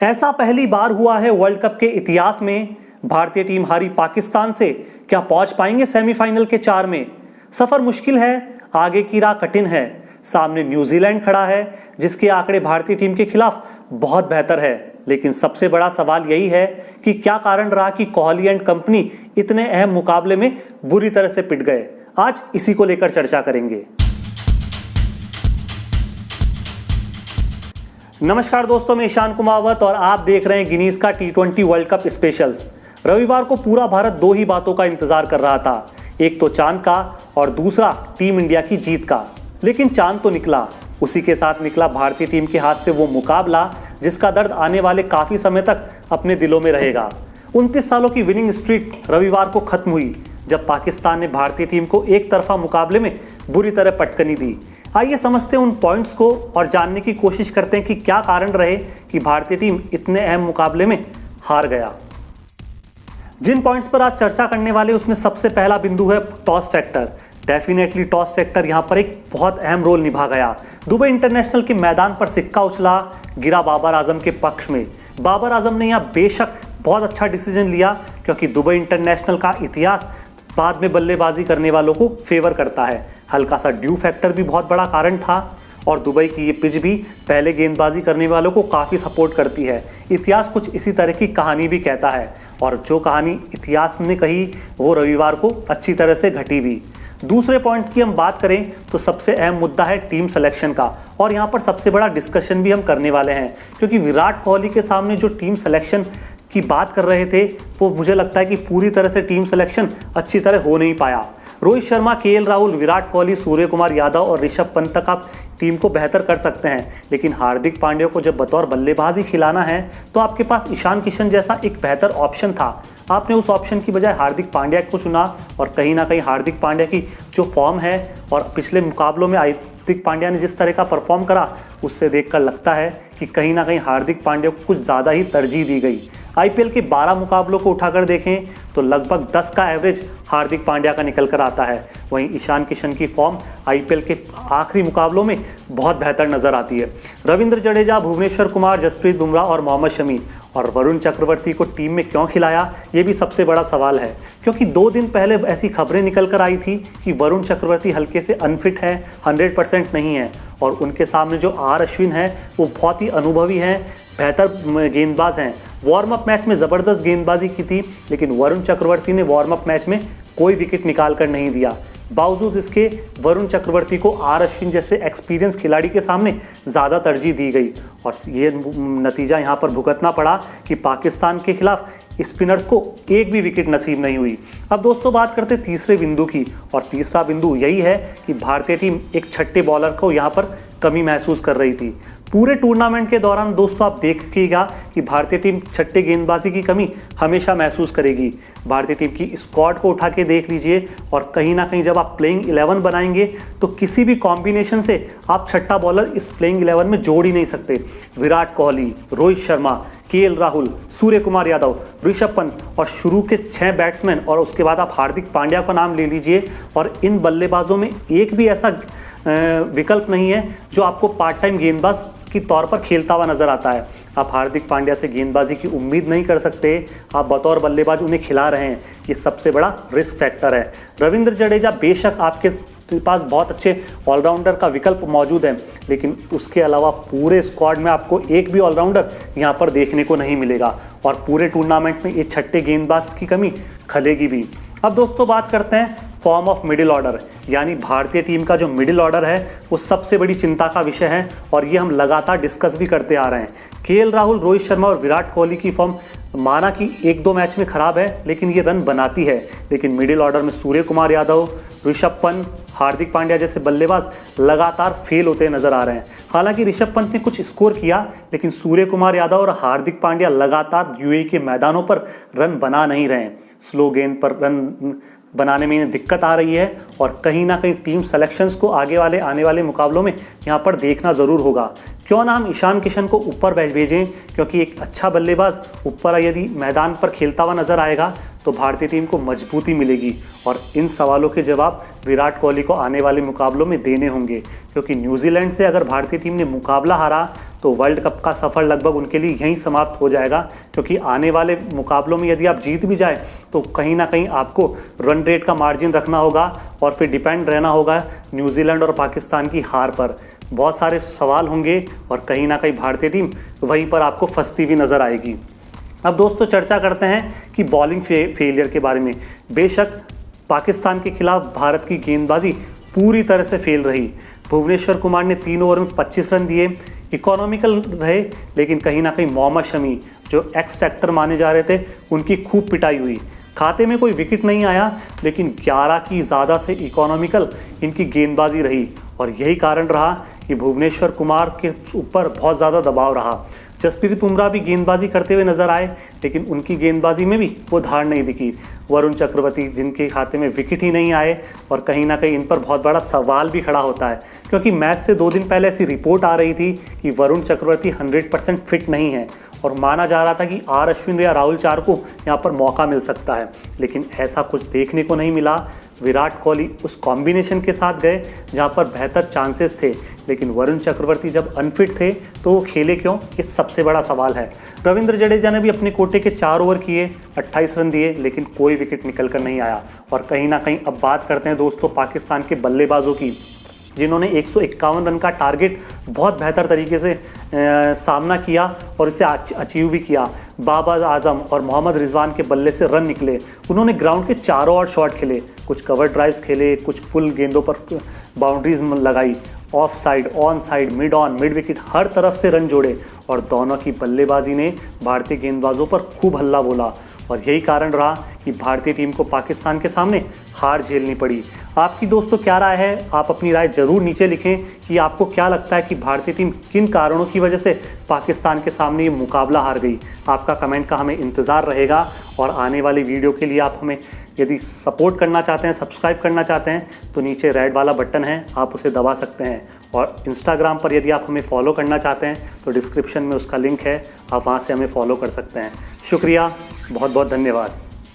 ऐसा पहली बार हुआ है वर्ल्ड कप के इतिहास में। भारतीय टीम हारी पाकिस्तान से, क्या पहुंच पाएंगे सेमीफाइनल के 4 में? सफर मुश्किल है, आगे की राह कठिन है। सामने न्यूजीलैंड खड़ा है जिसके आंकड़े भारतीय टीम के खिलाफ बहुत बेहतर है। लेकिन सबसे बड़ा सवाल यही है कि क्या कारण रहा कि कोहली एंड कंपनी इतने अहम मुकाबले में बुरी तरह से पिट गए। आज इसी को लेकर चर्चा करेंगे। नमस्कार दोस्तों, मैं ईशान कुमावत और आप देख रहे हैं गिनीज का T20 वर्ल्ड कप स्पेशल्स। रविवार को पूरा भारत दो ही बातों का इंतजार कर रहा था, एक तो चांद का और दूसरा टीम इंडिया की जीत का। लेकिन चांद तो निकला, उसी के साथ निकला भारतीय टीम के हाथ से वो मुकाबला जिसका दर्द आने वाले काफी समय तक अपने दिलों में रहेगा। 29 सालों की विनिंग स्ट्रीक रविवार को खत्म हुई जब पाकिस्तान ने भारतीय टीम को एक तरफा मुकाबले में बुरी तरह पटकनी दी। आइए समझते हैं उन पॉइंट्स को और जानने की कोशिश करते हैं कि क्या कारण रहे कि भारतीय टीम इतने अहम मुकाबले में हार गया। जिन पॉइंट्स पर आज चर्चा करने वाले उसमें सबसे पहला बिंदु है toss factor. Definitely toss factor यहां पर एक बहुत अहम रोल निभा गया। दुबई इंटरनेशनल के मैदान पर सिक्का उछला, गिरा बाबर आजम के पक्ष में। बाबर आजम ने यहां बेशक बहुत अच्छा डिसीजन लिया क्योंकि दुबई इंटरनेशनल का इतिहास बाद में बल्लेबाजी करने वालों को फेवर करता है। हल्का सा ड्यू फैक्टर भी बहुत बड़ा कारण था और दुबई की ये पिच भी पहले गेंदबाजी करने वालों को काफ़ी सपोर्ट करती है। इतिहास कुछ इसी तरह की कहानी भी कहता है और जो कहानी इतिहास ने कही वो रविवार को अच्छी तरह से घटी भी। दूसरे पॉइंट की हम बात करें तो सबसे अहम मुद्दा है टीम सिलेक्शन का और यहाँ पर सबसे बड़ा डिस्कशन भी हम करने वाले हैं क्योंकि विराट कोहली के सामने जो टीम सिलेक्शन की बात कर रहे थे वो मुझे लगता है कि पूरी तरह से टीम सिलेक्शन अच्छी तरह हो नहीं पाया। रोहित शर्मा, केएल राहुल, विराट कोहली, सूर्य कुमार यादव और ऋषभ पंत तक आप टीम को बेहतर कर सकते हैं, लेकिन हार्दिक पांड्या को जब बतौर बल्लेबाज ही खिलाना है तो आपके पास ईशान किशन जैसा एक बेहतर ऑप्शन था। आपने उस ऑप्शन की बजाय हार्दिक पांड्या को चुना और कहीं ना कहीं हार्दिक पांड्या की जो फॉर्म है और पिछले मुकाबलों में हार्दिक पांड्या ने जिस तरह का परफॉर्म करा उससे देखकर लगता है कि कहीं ना कहीं हार्दिक पांड्या को कुछ ज़्यादा ही तरजीह दी गई। आईपीएल के 12 मुकाबलों को उठाकर देखें तो लगभग 10 का एवरेज हार्दिक पांड्या का निकल कर आता है। वहीं ईशान किशन की फॉर्म आईपीएल के आखिरी मुकाबलों में बहुत बेहतर नजर आती है। रविंद्र जडेजा, भुवनेश्वर कुमार, जसप्रीत बुमराह और मोहम्मद शमी और वरुण चक्रवर्ती को टीम में क्यों खिलाया, ये भी सबसे बड़ा सवाल है क्योंकि 2 दिन पहले ऐसी खबरें निकल कर आई थी कि वरुण चक्रवर्ती हल्के से अनफिट है, 100% नहीं है और उनके सामने जो आर अश्विन है वो बहुत ही अनुभवी हैं, बेहतर गेंदबाज हैं। वार्म अप मैच में ज़बरदस्त गेंदबाजी की थी लेकिन वरुण चक्रवर्ती ने वार्म अप मैच में कोई विकेट निकाल कर नहीं दिया। बावजूद इसके वरुण चक्रवर्ती को आर अश्विन जैसे एक्सपीरियंस खिलाड़ी के सामने ज़्यादा तरजीह दी गई और ये नतीजा यहाँ पर भुगतना पड़ा कि पाकिस्तान के खिलाफ स्पिनर्स को एक भी विकेट नसीब नहीं हुई। अब दोस्तों बात करते तीसरे बिंदु की और तीसरा बिंदु यही है कि भारतीय टीम एक छठे बॉलर को यहाँ पर कमी महसूस कर रही थी। पूरे टूर्नामेंट के दौरान दोस्तों आप देखिएगा कि भारतीय टीम छठे गेंदबाजी की कमी हमेशा महसूस करेगी। भारतीय टीम की स्क्वाड को उठा के देख लीजिए और कहीं ना कहीं जब आप प्लेइंग 11 बनाएंगे तो किसी भी कॉम्बिनेशन से आप छठा बॉलर इस प्लेइंग 11 में जोड़ ही नहीं सकते। विराट कोहली, रोहित शर्मा, केएल राहुल, सूर्य कुमार यादव, ऋषभ पंत और शुरू के 6 बैट्समैन और उसके बाद आप हार्दिक पांड्या का नाम ले लीजिए और इन बल्लेबाजों में एक भी ऐसा विकल्प नहीं है जो आपको पार्ट टाइम गेंदबाज के तौर पर खेलता हुआ नजर आता है। आप हार्दिक पांड्या से गेंदबाजी की उम्मीद नहीं कर सकते, आप बतौर बल्लेबाज उन्हें खिला रहे हैं, ये सबसे बड़ा रिस्क फैक्टर है। रविंद्र जडेजा, बेशक आपके पास बहुत अच्छे ऑलराउंडर का विकल्प मौजूद है लेकिन उसके अलावा पूरे स्क्वाड में आपको एक भी ऑलराउंडर यहाँ पर देखने को नहीं मिलेगा और पूरे टूर्नामेंट में ये छठे गेंदबाज की कमी खलेगी भी। अब दोस्तों बात करते हैं फॉर्म ऑफ मिडिल ऑर्डर, यानी भारतीय टीम का जो मिडिल ऑर्डर है वो सबसे बड़ी चिंता का विषय है और ये हम लगातार डिस्कस भी करते आ रहे हैं। केएल राहुल, रोहित शर्मा और विराट कोहली की फॉर्म माना कि 1-2 मैच में खराब है लेकिन ये रन बनाती है, लेकिन मिडिल ऑर्डर में सूर्य कुमार यादव, ऋषभ पंत, हार्दिक पांड्या जैसे बल्लेबाज लगातार फेल होते नजर आ रहे हैं। हालांकि ऋषभ पंत ने कुछ स्कोर किया लेकिन सूर्य कुमार यादव और हार्दिक पांड्या लगातार यूएई के मैदानों पर रन बना नहीं रहे। स्लो गेंद पर रन बनाने में इन्हें दिक्कत आ रही है और कहीं ना कहीं टीम सेलेक्शंस को आने वाले मुकाबलों में यहाँ पर देखना ज़रूर होगा। क्यों ना हम ईशान किशन को ऊपर भेजें क्योंकि एक अच्छा बल्लेबाज ऊपर यदि मैदान पर खेलता हुआ नजर आएगा तो भारतीय टीम को मजबूती मिलेगी और इन सवालों के जवाब विराट कोहली को आने वाले मुकाबलों में देने होंगे क्योंकि न्यूजीलैंड से अगर भारतीय टीम ने मुकाबला हारा तो वर्ल्ड कप का सफ़र लगभग उनके लिए यहीं समाप्त हो जाएगा, क्योंकि आने वाले मुकाबलों में यदि आप जीत भी जाए तो कहीं ना कहीं आपको रन रेट का मार्जिन रखना होगा और फिर डिपेंड रहना होगा न्यूजीलैंड और पाकिस्तान की हार पर। बहुत सारे सवाल होंगे और कहीं ना कहीं भारतीय टीम वहीं पर आपको फंसती हुई नज़र आएगी। अब दोस्तों चर्चा करते हैं कि बॉलिंग फेलियर के बारे में। बेशक पाकिस्तान के खिलाफ भारत की गेंदबाजी पूरी तरह से फेल रही। भुवनेश्वर कुमार ने 3 ओवर में 25 रन दिए, इकोनॉमिकल रहे, लेकिन कहीं ना कहीं मोहम्मद शमी जो एक्स फैक्टर माने जा रहे थे उनकी खूब पिटाई हुई। खाते में कोई विकेट नहीं आया, लेकिन 11 की ज़्यादा से इकोनॉमिकल इनकी गेंदबाजी रही और यही कारण रहा कि भुवनेश्वर कुमार के ऊपर बहुत ज़्यादा दबाव रहा। जसप्रीत बुमराह भी गेंदबाजी करते हुए नजर आए, लेकिन उनकी गेंदबाजी में भी वो धार नहीं दिखी। वरुण चक्रवर्ती जिनके खाते में विकेट ही नहीं आए और कहीं ना कहीं इन पर बहुत बड़ा सवाल भी खड़ा होता है, क्योंकि मैच से 2 दिन पहले ऐसी रिपोर्ट आ रही थी कि वरुण चक्रवर्ती 100% फिट नहीं है और माना जा रहा था कि आर अश्विन या राहुल चार को यहाँ पर मौका मिल सकता है, लेकिन ऐसा कुछ देखने को नहीं मिला। विराट कोहली उस कॉम्बिनेशन के साथ गए जहाँ पर बेहतर चांसेस थे, लेकिन वरुण चक्रवर्ती जब अनफिट थे तो वो खेले क्यों, ये सबसे बड़ा सवाल है। रविंद्र जडेजा ने भी अपने कोटे के 4 ओवर किए, 28 रन दिए, लेकिन कोई विकेट निकल कर नहीं आया। और कहीं ना कहीं अब बात करते हैं दोस्तों पाकिस्तान के बल्लेबाजों की, जिन्होंने 151 रन का टारगेट बहुत बेहतर तरीके से सामना किया और इसे अचीव भी किया। बाबर आजम और मोहम्मद रिजवान के बल्ले से रन निकले। उन्होंने ग्राउंड के चारों ओर शॉट खेले, कुछ कवर ड्राइव्स खेले, कुछ फुल गेंदों पर बाउंड्रीज लगाई, off side, on side, mid on, mid wicket, हर तरफ से रन जोड़े और दोनों की बल्लेबाजी ने भारतीय गेंदबाजों पर खूब हल्ला बोला और यही कारण रहा कि भारतीय टीम को पाकिस्तान के सामने हार झेलनी पड़ी। आपकी दोस्तों क्या राय है? आप अपनी राय ज़रूर नीचे लिखें कि आपको क्या लगता है कि भारतीय टीम किन कारणों की वजह से पाकिस्तान के सामने ये मुकाबला हार गई। आपका कमेंट का हमें इंतज़ार रहेगा और आने वाली वीडियो के लिए आप हमें यदि सपोर्ट करना चाहते हैं, सब्सक्राइब करना चाहते हैं तो नीचे रेड वाला बटन है, आप उसे दबा सकते हैं। और इंस्टाग्राम पर यदि आप हमें फॉलो करना चाहते हैं तो डिस्क्रिप्शन में उसका लिंक है, आप वहाँ से हमें फॉलो कर सकते हैं। शुक्रिया, बहुत बहुत धन्यवाद।